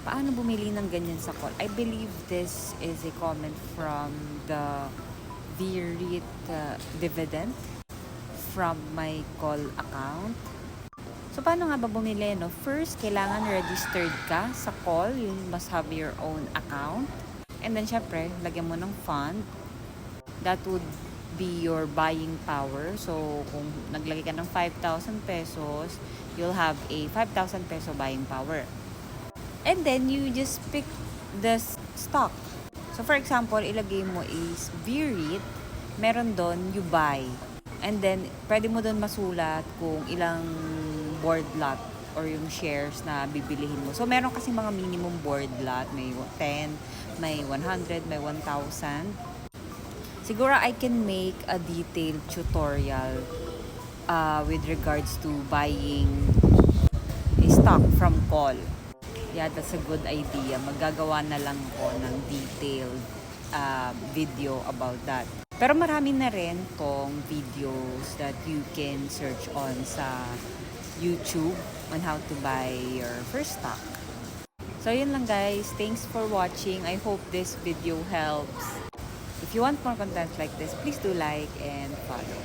Paano bumili ng ganyan sa call? I believe this is a comment from the VREIT dividend from my call account. So, paano nga ba bumili, no? First, kailangan registered ka sa call. You must have your own account. And then, syempre, lagyan mo ng fund. That would be your buying power. So, kung naglagay ka ng 5,000 pesos, you'll have a 5,000 peso buying power. And then, you just pick the stock. So, for example, ilagay mo is VREIT. Meron doon, you buy. And then, pwede mo doon masulat kung ilang board lot or yung shares na bibilihin mo. So, meron kasi mga minimum board lot. May 10, may 100, may 1,000. Siguro, I can make a detailed tutorial with regards to buying a stock from call. Yeah, that's a good idea. Maggagawa na lang ko ng detailed video about that. Pero marami na rin tong videos that you can search on sa YouTube on how to buy your first stock. So yun lang guys. Thanks for watching. I hope this video helps. If you want more content like this, please do like and follow.